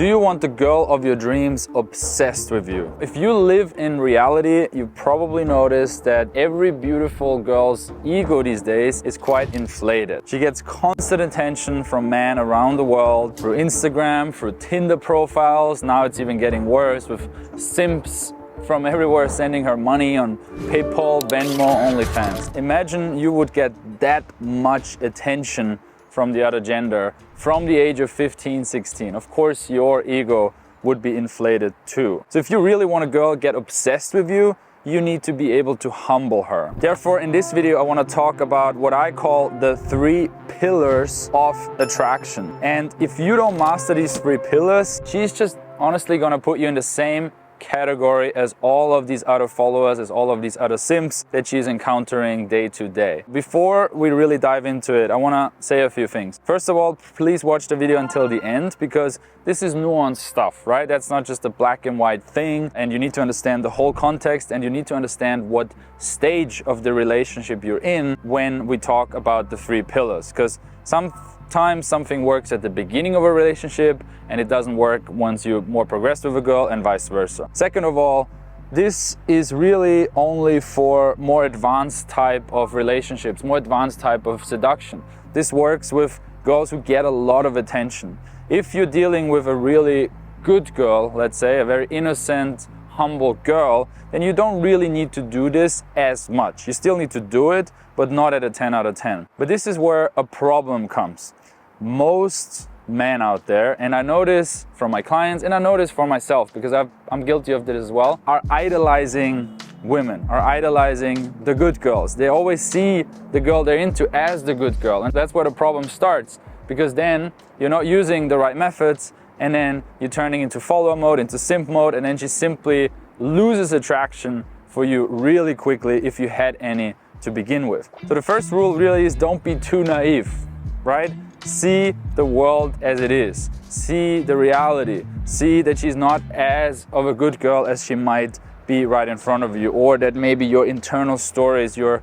Do you want the girl of your dreams obsessed with you? If you live in reality, you probably noticed that every beautiful girl's ego these days is quite inflated. She gets constant attention from men around the world through Instagram, through Tinder profiles. Now it's even getting worse with simps from everywhere sending her money on PayPal, Venmo, OnlyFans. Imagine you would get that much attention from the other gender from the age of 15, 16. Of course, your ego would be inflated too. So if you really want a girl get obsessed with you, you need to be able to humble her. Therefore, in this video, I want to talk about what I call the 3 pillars of attraction. And if you don't master these 3 pillars, she's just honestly gonna put you in the same category as all of these other followers, as all of these other simps that she's encountering day to day. Before we really dive into it, I want to say a few things. First of all, please watch the video until the end, because this is nuanced stuff, right? That's not just a black and white thing, and you need to understand the whole context, and you need to understand what stage of the relationship you're in when we talk about the 3 pillars, because sometimes something works at the beginning of a relationship and it doesn't work once you more progress with a girl, and vice versa. Second of all, this is really only for more advanced type of relationships, more advanced type of seduction. This works with girls who get a lot of attention. If you're dealing with a really good girl, let's say a very innocent, humble girl, then you don't really need to do this as much. You still need to do it, but not at a 10 out of 10. But this is where a problem comes. Most men out there, and I know this from my clients, and I know this for myself because I'm guilty of this as well, are idolizing women, are idolizing the good girls. They always see the girl they're into as the good girl, and that's where the problem starts, because then you're not using the right methods, and then you're turning into follower mode, into simp mode, and then she simply loses attraction for you really quickly if you had any to begin with. So the first rule really is don't be too naive, right? See the world as it is. See the reality. See that she's not as of a good girl as she might be right in front of you, or that maybe your internal stories, your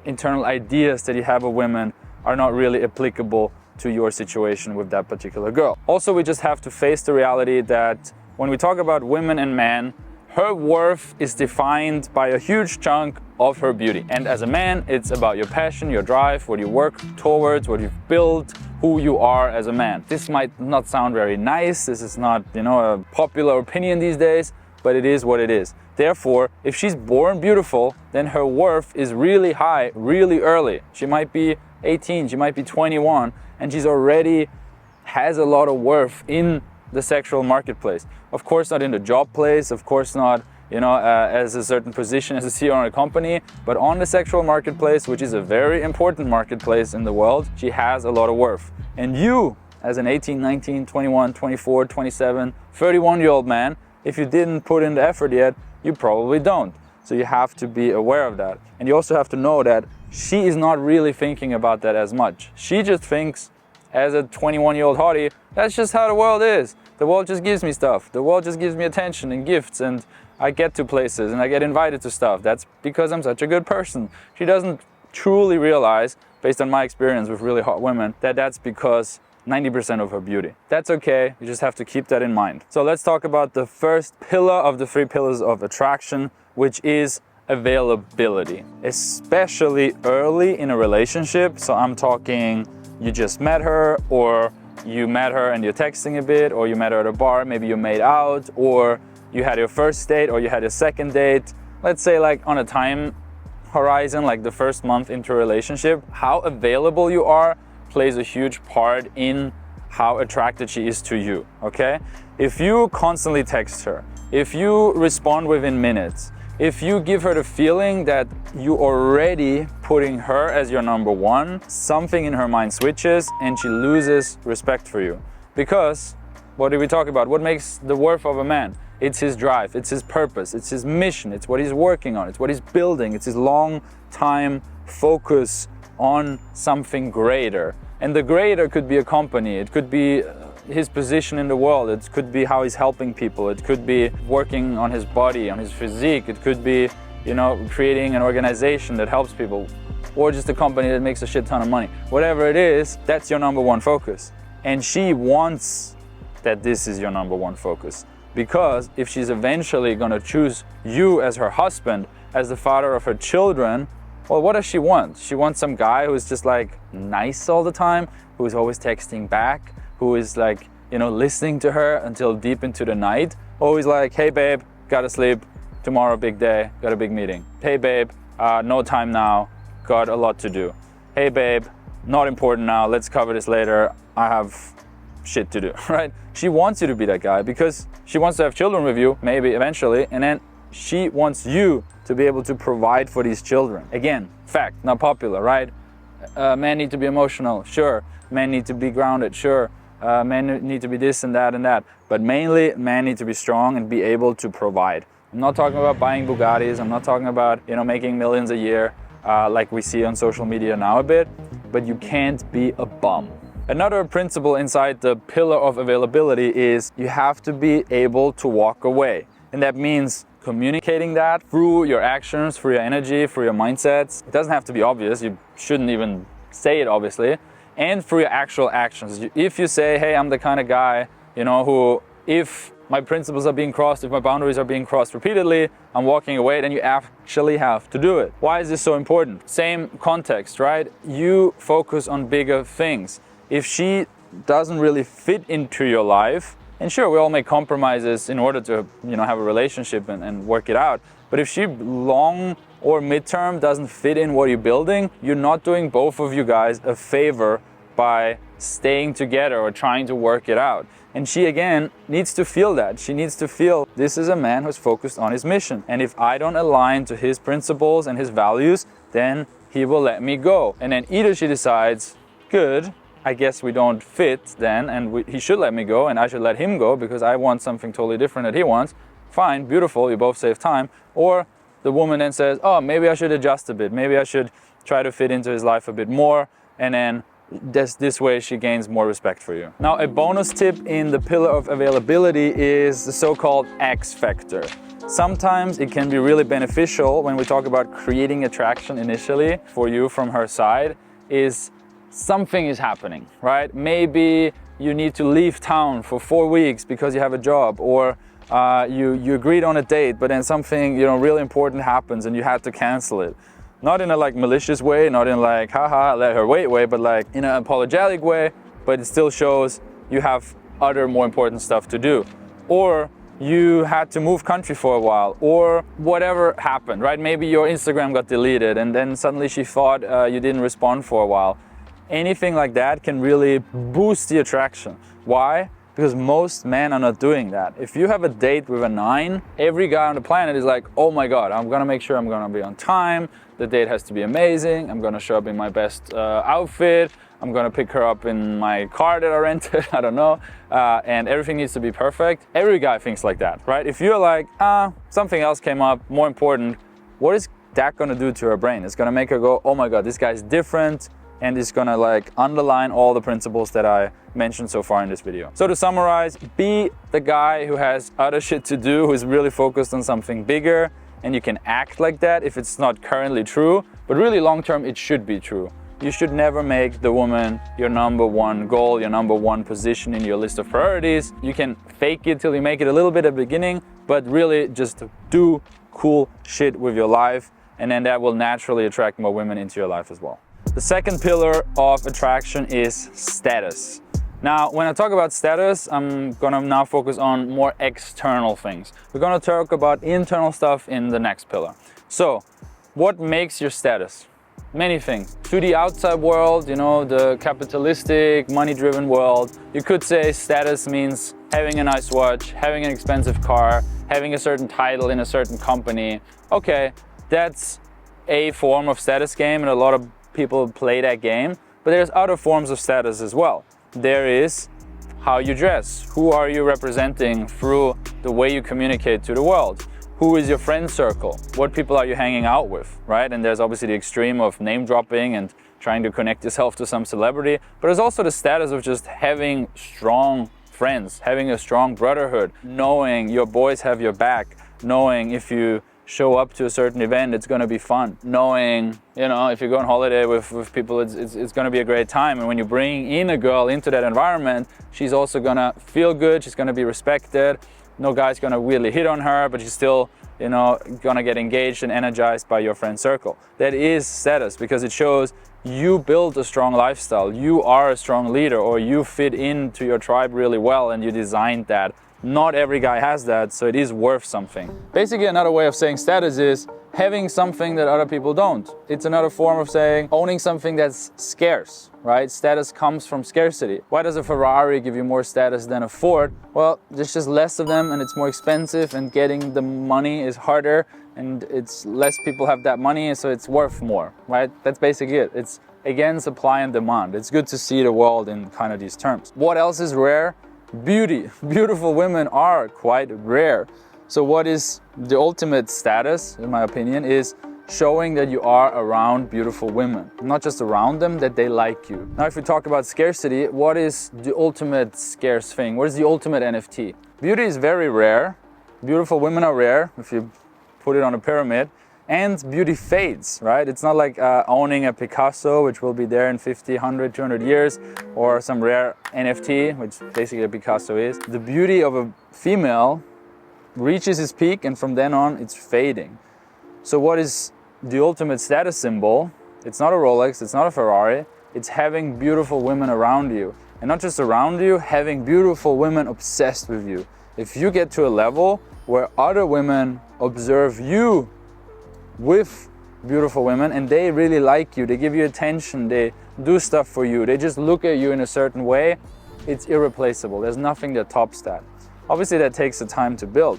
internal ideas that you have of women are not really applicable to your situation with that particular girl. Also, we just have to face the reality that when we talk about women and men, her worth is defined by a huge chunk of her beauty. And as a man, it's about your passion, your drive, what you work towards, what you've built, who you are as a man. This might not sound very nice. This is not, a popular opinion these days, but it is what it is. Therefore, if she's born beautiful, then her worth is really high, really early. She might be 18, she might be 21, and she's already has a lot of worth in the sexual marketplace. Of course not in the job place, of course not as a certain position as a CEO in a company, but on the sexual marketplace, which is a very important marketplace in the world, she has a lot of worth. And you, as an 18, 19, 21, 24, 27, 31-year-old man, if you didn't put in the effort yet, you probably don't. So you have to be aware of that. And you also have to know that she is not really thinking about that as much. She just thinks, as a 21-year-old hottie, that's just how the world is. The world just gives me stuff. The world just gives me attention and gifts, and I get to places and I get invited to stuff. That's because I'm such a good person. She doesn't truly realize, based on my experience with really hot women, that that's because 90% of her beauty. That's okay, you just have to keep that in mind. So let's talk about the first pillar of the 3 pillars of attraction, which is availability. Especially early in a relationship. So I'm talking, you just met her, or you met her and you're texting a bit, or you met her at a bar, maybe you made out, or you had your first date, or you had your second date. Let's say like on a time horizon, like the first month into a relationship, how available you are plays a huge part in how attracted she is to you, okay? If you constantly text her, if you respond within minutes, if you give her the feeling that you already putting her as your number one, something in her mind switches and she loses respect for you. Because, what did we talk about? What makes the worth of a man? It's his drive, it's his purpose, it's his mission, it's what he's working on, it's what he's building, it's his long time focus on something greater. And the greater could be a company, it could be his position in the world, it could be how he's helping people, it could be working on his body, on his physique, it could be, creating an organization that helps people, or just a company that makes a shit ton of money. Whatever it is, that's your number one focus. And she wants that this is your number one focus. Because if she's eventually gonna choose you as her husband, as the father of her children, well, what does she want? She wants some guy who's just like nice all the time, who is always texting back, who is like, you know, listening to her until deep into the night. Always like, hey babe, gotta sleep, tomorrow big day, got a big meeting. Hey babe, no time now, got a lot to do. Hey babe, not important now, let's cover this later, I have shit to do, right? She wants you to be that guy because she wants to have children with you, maybe eventually, and then she wants you to be able to provide for these children. Again, fact, not popular, right? Men need to be emotional, sure. Men need to be grounded, sure. Men need to be this and that and that. But mainly, men need to be strong and be able to provide. I'm not talking about buying Bugattis. I'm not talking about, you know, making millions a year like we see on social media now a bit. But you can't be a bum. Another principle inside the pillar of availability is you have to be able to walk away. And that means communicating that through your actions, through your energy, through your mindsets. It doesn't have to be obvious. You shouldn't even say it, obviously. And through your actual actions. If you say, hey, I'm the kind of guy, you know, who if my principles are being crossed, if my boundaries are being crossed repeatedly, I'm walking away, then you actually have to do it. Why is this so important? Same context, right? You focus on bigger things. If she doesn't really fit into your life, and sure, we all make compromises in order to, you know, have a relationship and work it out. But if she long or midterm doesn't fit in what you're building, you're not doing both of you guys a favor by staying together or trying to work it out. And she, again, needs to feel that. She needs to feel this is a man who's focused on his mission. And if I don't align to his principles and his values, then he will let me go. And then either she decides, good, I guess we don't fit then, and he should let me go and I should let him go because I want something totally different that he wants. Fine, beautiful, you both save time. Or the woman then says, oh, maybe I should adjust a bit. Maybe I should try to fit into his life a bit more. And then this way she gains more respect for you. Now, a bonus tip in the pillar of availability is the so-called X factor. Sometimes it can be really beneficial when we talk about creating attraction initially for you from her side is something is happening, right? Maybe you need to leave town for 4 weeks because you have a job, or you agreed on a date, but then something, you know, really important happens and you had to cancel it. Not in a like malicious way, not in like, haha, let her wait way, but like in an apologetic way, but it still shows you have other more important stuff to do. Or you had to move country for a while, or whatever happened, right? Maybe your Instagram got deleted and then suddenly she thought you didn't respond for a while. Anything like that can really boost the attraction. Why? Because most men are not doing that. If you have a date with a 9, every guy on the planet is like, oh my God, I'm gonna make sure I'm gonna be on time. The date has to be amazing. I'm gonna show up in my best outfit. I'm gonna pick her up in my car that I rented, I don't know. And everything needs to be perfect. Every guy thinks like that, right? If you're like, something else came up, more important, what is that gonna do to her brain? It's gonna make her go, oh my God, this guy's different. And it's gonna like underline all the principles that I mentioned so far in this video. So to summarize, be the guy who has other shit to do, who's really focused on something bigger, and you can act like that if it's not currently true, but really long term it should be true. You should never make the woman your number one goal, your number one position in your list of priorities. You can fake it till you make it a little bit at the beginning, but really just do cool shit with your life, and then that will naturally attract more women into your life as well. The second pillar of attraction is status. Now, when I talk about status, I'm gonna now focus on more external things. We're gonna talk about internal stuff in the next pillar. So, what makes your status? Many things. To the outside world, you know, the capitalistic, money-driven world, you could say status means having a nice watch, having an expensive car, having a certain title in a certain company. Okay, that's a form of status game, and a lot of people play that game, but there's other forms of status as well. There is how you dress. Who are you representing through the way you communicate to the world? Who is your friend circle? What people are you hanging out with, right? And there's obviously the extreme of name dropping and trying to connect yourself to some celebrity, but there's also the status of just having strong friends, having a strong brotherhood, knowing your boys have your back, knowing if you show up to a certain event, it's going to be fun. Knowing, you know, if you go on holiday with people, it's going to be a great time. And when you bring in a girl into that environment, she's also going to feel good, she's going to be respected. No guy's going to really hit on her, but she's still, you know, going to get engaged and energized by your friend circle. That is status, because it shows you build a strong lifestyle, you are a strong leader, or you fit into your tribe really well and you designed that. Not every guy has that, so it is worth something. Basically, another way of saying status is having something that other people don't. It's another form of saying owning something that's scarce, right? Status comes from scarcity. Why does a Ferrari give you more status than a Ford? Well, there's just less of them and it's more expensive, and getting the money is harder, and it's less people have that money, so it's worth more, right? That's basically it. It's, again, supply and demand. It's good to see the world in kind of these terms. What else is rare? Beauty. Beautiful women are quite rare. So what is the ultimate status, in my opinion, is showing that you are around beautiful women. Not just around them, that they like you. Now, if we talk about scarcity, what is the ultimate scarce thing? What is the ultimate NFT? Beauty is very rare. Beautiful women are rare, if you put it on a pyramid. And beauty fades, right? It's not like owning a Picasso, which will be there in 50, 100, 200 years, or some rare NFT, which basically a Picasso is. The beauty of a female reaches its peak, and from then on, it's fading. So what is the ultimate status symbol? It's not a Rolex, it's not a Ferrari, it's having beautiful women around you. And not just around you, having beautiful women obsessed with you. If you get to a level where other women observe you with beautiful women and they really like you, they give you attention, they do stuff for you, they just look at you in a certain way, it's irreplaceable. There's nothing that tops that. Obviously that takes the time to build,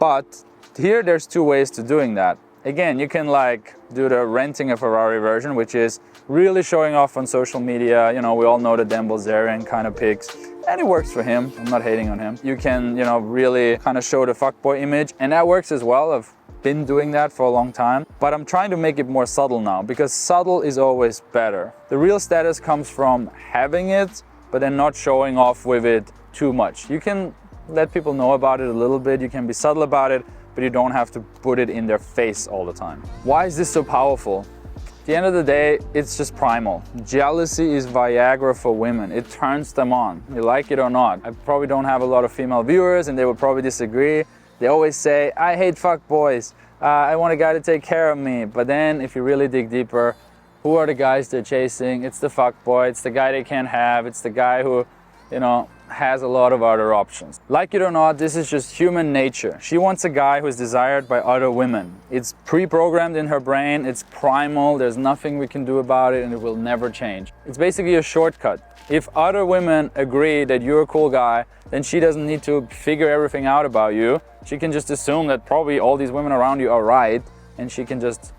but here there's two ways to doing that. Again, you can like do the renting a Ferrari version, which is really showing off on social media. You know, we all know the Dan Bilzerian kind of pics, and it works for him. I'm not hating on him. You can, you know, really kind of show the fuckboy image, and that works as well. I've been doing that for a long time, but I'm trying to make it more subtle now, because subtle is always better. The real status comes from having it, but then not showing off with it too much. You can let people know about it a little bit, you can be subtle about it, but you don't have to put it in their face all the time. Why is this so powerful? At the end of the day, it's just primal. Jealousy is Viagra for women. It turns them on, you like it or not. I probably don't have a lot of female viewers and they would probably disagree. They always say, I hate fuckboys, I want a guy to take care of me. But then if you really dig deeper, who are the guys they're chasing? It's the fuckboy, it's the guy they can't have, it's the guy who, you know, has a lot of other options. Like it or not, this is just human nature. She wants a guy who is desired by other women. It's pre-programmed in her brain, it's primal, there's nothing we can do about it, and it will never change. It's basically a shortcut. If other women agree that you're a cool guy, then she doesn't need to figure everything out about you. She can just assume that probably all these women around you are right, and she can just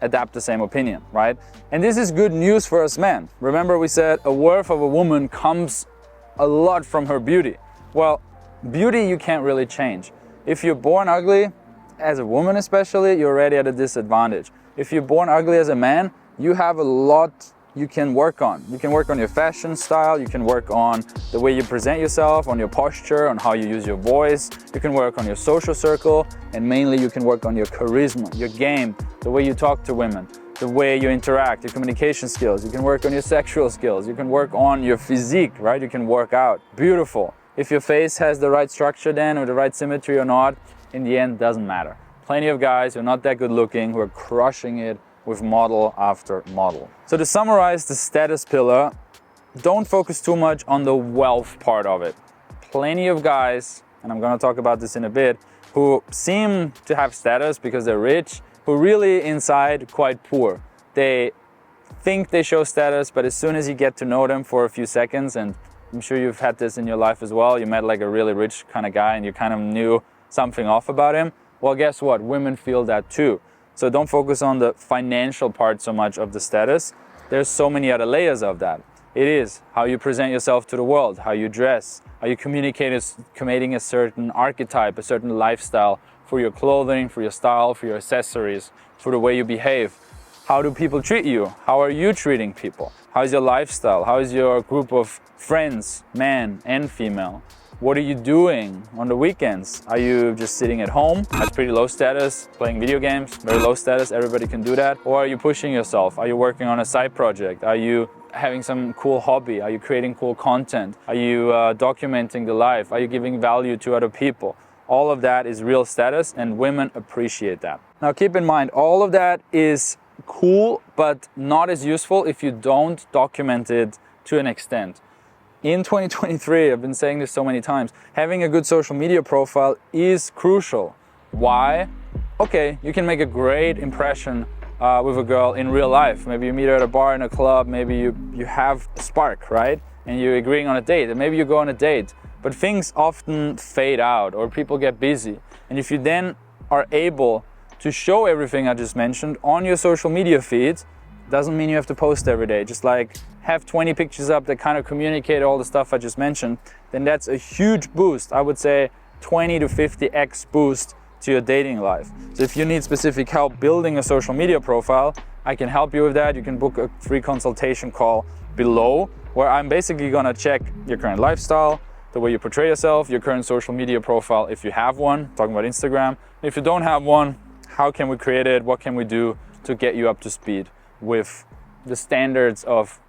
adapt the same opinion, right? And this is good news for us men. Remember we said a worth of a woman comes a lot from her beauty. Well, beauty you can't really change. If you're born ugly, as a woman especially, you're already at a disadvantage. If you're born ugly as a man, you have a lot you can work on. You can work on your fashion style, you can work on the way you present yourself, on your posture, on how you use your voice, you can work on your social circle, and mainly you can work on your charisma, your game, the way you talk to women, the way you interact, your communication skills. You can work on your sexual skills, you can work on your physique, right? You can work out. Beautiful. If your face has the right structure then, or the right symmetry or not, in the end, doesn't matter. Plenty of guys who are not that good looking, who are crushing it with model after model. So to summarize the status pillar, don't focus too much on the wealth part of it. Plenty of guys, and I'm gonna talk about this in a bit, who seem to have status because they're rich, who really inside quite poor. They think they show status, but as soon as you get to know them for a few seconds, and I'm sure you've had this in your life as well, you met like a really rich kind of guy and you kind of knew something off about him, well, guess what? Women feel that too. So don't focus on the financial part so much of the status. There's so many other layers of that. It is how you present yourself to the world, how you dress, how you communicate a certain archetype, a certain lifestyle for your clothing, for your style, for your accessories, for the way you behave. How do people treat you? How are you treating people? How is your lifestyle? How is your group of friends, man and female? What are you doing on the weekends? Are you just sitting at home? That's pretty low status. Playing video games, very low status. Everybody can do that. Or are you pushing yourself? Are you working on a side project? Are you having some cool hobby? Are you creating cool content? Are you documenting the life? Are you giving value to other people? All of that is real status, and women appreciate that. Now keep in mind, all of that is cool, but not as useful if you don't document it to an extent. In 2023, I've been saying this so many times, having a good social media profile is crucial. Why? Okay, you can make a great impression with a girl in real life. Maybe you meet her at a bar, in a club, maybe you have a spark, right? And you're agreeing on a date, and maybe you go on a date. But things often fade out or people get busy. And if you then are able to show everything I just mentioned on your social media feed, doesn't mean you have to post every day. Just like have 20 pictures up that kind of communicate all the stuff I just mentioned, then that's a huge boost. I would say 20 to 50x boost to your dating life. So if you need specific help building a social media profile, I can help you with that. You can book a free consultation call below, where I'm basically gonna check your current lifestyle, the way you portray yourself, your current social media profile if you have one, talking about Instagram. If you don't have one, how can we create it? What can we do to get you up to speed with the standards of,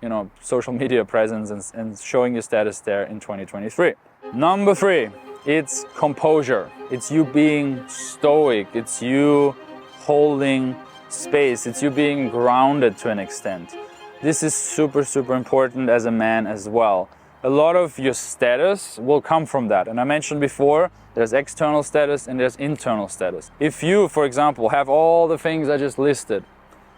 social media presence and showing your status there in 2023. Number 3, it's composure. It's you being stoic. It's you holding space. It's you being grounded to an extent. This is super, super important as a man as well. A lot of your status will come from that. And I mentioned before, there's external status and there's internal status. If you, for example, have all the things I just listed,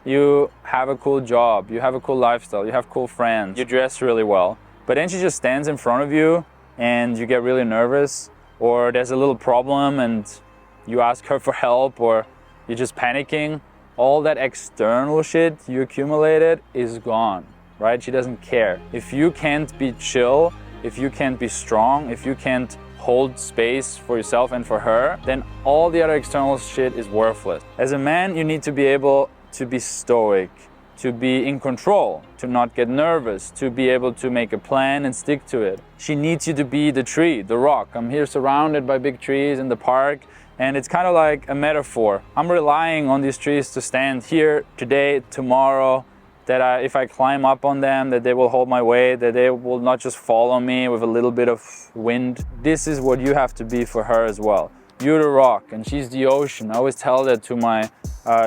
you have a cool job, you have a cool lifestyle, you have cool friends, you dress really well, but then she just stands in front of you and you get really nervous, or there's a little problem and you ask her for help, or you're just panicking, all that external shit you accumulated is gone, right? She doesn't care. If you can't be chill, if you can't be strong, if you can't hold space for yourself and for her, then all the other external shit is worthless. As a man, you need to be able to be stoic, to be in control, to not get nervous, to be able to make a plan and stick to it. She needs you to be the tree, the rock. I'm here surrounded by big trees in the park, and it's kind of like a metaphor. I'm relying on these trees to stand here today, tomorrow, that if I climb up on them, that they will hold my weight, that they will not just fall on me with a little bit of wind. This is what you have to be for her as well. You're the rock and she's the ocean. I always tell that to my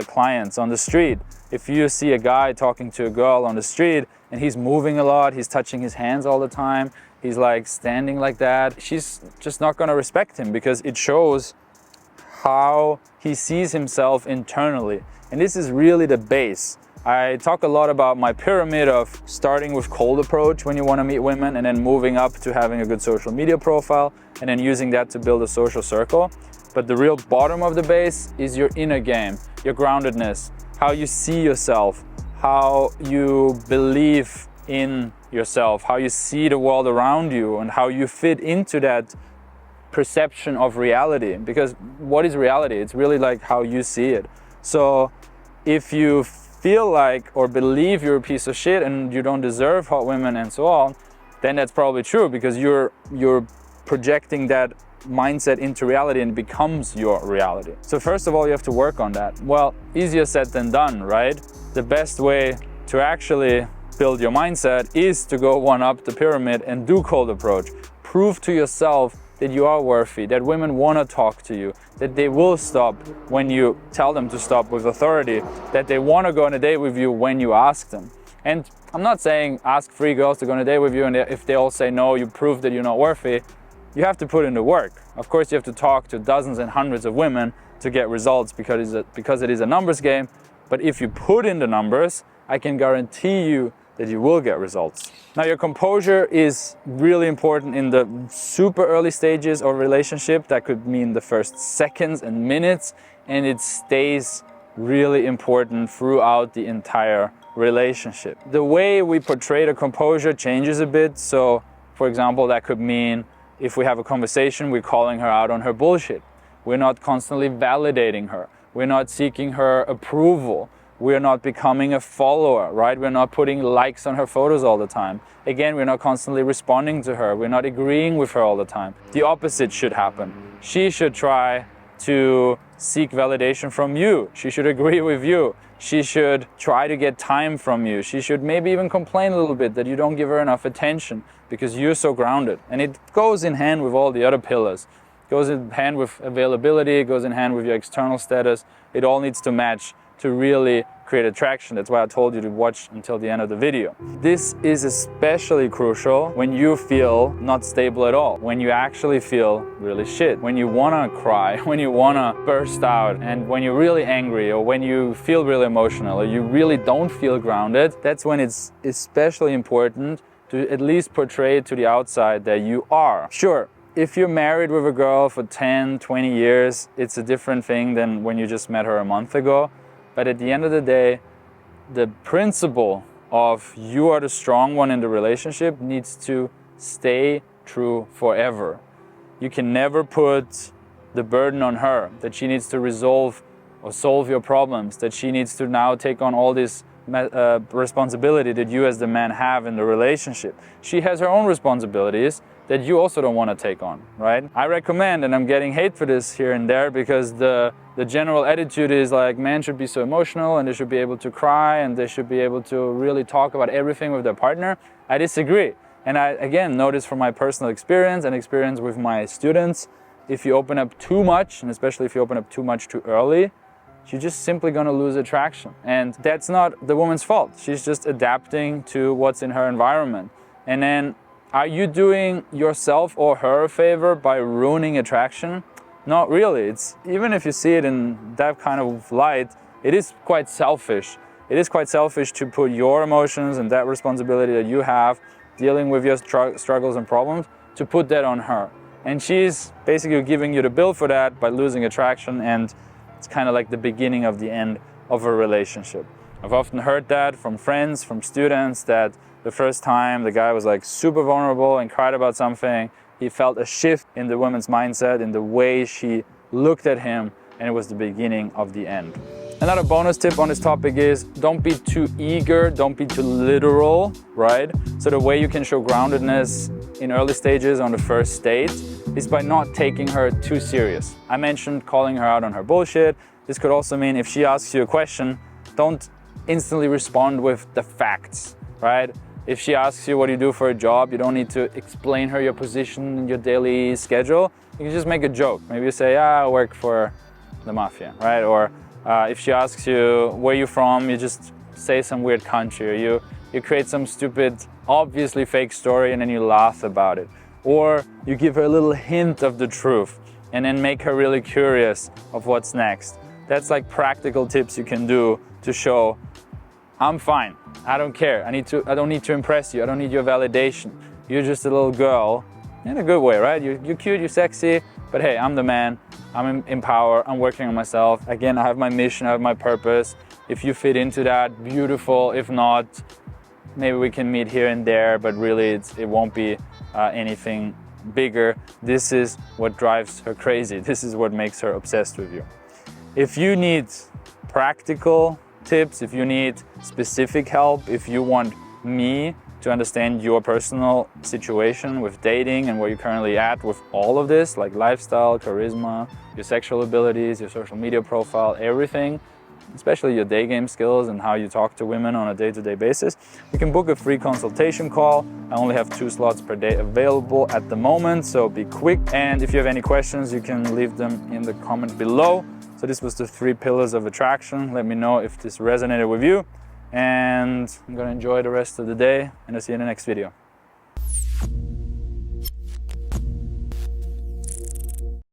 clients on the street. If you see a guy talking to a girl on the street and he's moving a lot, he's touching his hands all the time, he's like standing like that, she's just not gonna respect him, because it shows how he sees himself internally. And this is really the base. I talk a lot about my pyramid of starting with cold approach when you want to meet women, and then moving up to having a good social media profile, and then using that to build a social circle. But the real bottom of the base is your inner game, your groundedness, how you see yourself, how you believe in yourself, how you see the world around you, and how you fit into that perception of reality. Because what is reality? It's really like how you see it. So if you feel like or believe you're a piece of shit and you don't deserve hot women and so on, then that's probably true, because you're projecting that mindset into reality and it becomes your reality. So first of all, you have to work on that. Well, easier said than done, right? The best way to actually build your mindset is to go one up the pyramid and do cold approach. Prove to yourself that you are worthy, that women want to talk to you, that they will stop when you tell them to stop with authority, that they want to go on a date with you when you ask them. And I'm not saying ask 3 girls to go on a date with you, and if they all say no, you prove that you're not worthy. You have to put in the work. Of course, you have to talk to dozens and hundreds of women to get results, because it is a numbers game. But if you put in the numbers, I can guarantee you that you will get results. Now, your composure is really important in the super early stages of a relationship. That could mean the first seconds and minutes, and it stays really important throughout the entire relationship. The way we portray the composure changes a bit. So, for example, that could mean if we have a conversation, we're calling her out on her bullshit. We're not constantly validating her. We're not seeking her approval. We're not becoming a follower, right? We're not putting likes on her photos all the time. Again, we're not constantly responding to her. We're not agreeing with her all the time. The opposite should happen. She should try to seek validation from you. She should agree with you. She should try to get time from you. She should maybe even complain a little bit that you don't give her enough attention because you're so grounded. And it goes in hand with all the other pillars. It goes in hand with availability, it goes in hand with your external status. It all needs to match to really create attraction. That's why I told you to watch until the end of the video. This is especially crucial when you feel not stable at all, when you actually feel really shit, when you wanna cry, when you wanna burst out, and when you're really angry, or when you feel really emotional, or you really don't feel grounded. That's when it's especially important to at least portray it to the outside that you are. Sure, if you're married with a girl for 10, 20 years, it's a different thing than when you just met her a month ago. But at the end of the day, the principle of you are the strong one in the relationship needs to stay true forever. You can never put the burden on her, that she needs to resolve or solve your problems, that she needs to now take on all this responsibility that you as the man have in the relationship. She has her own responsibilities that you also don't want to take on, right? I recommend, and I'm getting hate for this here and there, because the general attitude is like men should be so emotional and they should be able to cry and they should be able to really talk about everything with their partner. I disagree. And I, again, notice from my personal experience and experience with my students, if you open up too much, and especially if you open up too much too early, you're just simply going to lose attraction. And that's not the woman's fault. She's just adapting to what's in her environment. And then, are you doing yourself or her a favor by ruining attraction? Not really. It's, even if you see it in that kind of light, it is quite selfish. It is quite selfish to put your emotions and that responsibility that you have dealing with your struggles and problems, to put that on her. And she's basically giving you the bill for that by losing attraction, and it's kind of like the beginning of the end of a relationship. I've often heard that from friends, from students, that the first time the guy was like super vulnerable and cried about something, he felt a shift in the woman's mindset, in the way she looked at him, and it was the beginning of the end. Another bonus tip on this topic is don't be too eager, don't be too literal, right? So the way you can show groundedness in early stages on the first date is by not taking her too serious. I mentioned calling her out on her bullshit. This could also mean if she asks you a question, don't instantly respond with the facts, right? If she asks you what you do for a job, you don't need to explain her your position in your daily schedule. You can just make a joke. Maybe you say, I work for the mafia, right? Or if she asks you where you're from, you just say some weird country, or you create some stupid, obviously fake story, and then you laugh about it. Or you give her a little hint of the truth and then make her really curious of what's next. That's like practical tips you can do to show, I'm fine, I don't care, I don't need to impress you, I don't need your validation. You're just a little girl, in a good way, right? You're cute, you're sexy, but hey, I'm the man, I'm in power, I'm working on myself. Again, I have my mission, I have my purpose. If you fit into that, beautiful. If not, maybe we can meet here and there, but really it won't be anything bigger. This is what drives her crazy. This is what makes her obsessed with you. If you need practical tips, if you need specific help, if you want me to understand your personal situation with dating and where you're currently at with all of this, like lifestyle, charisma, your sexual abilities, your social media profile, everything, especially your day game skills and how you talk to women on a day-to-day basis, you can book a free consultation call. I only have 2 slots per day available at the moment, so be quick. And if you have any questions, you can leave them in the comment below. So this was the 3 pillars of attraction. Let me know if this resonated with you. And I'm gonna enjoy the rest of the day, and I'll see you in the next video.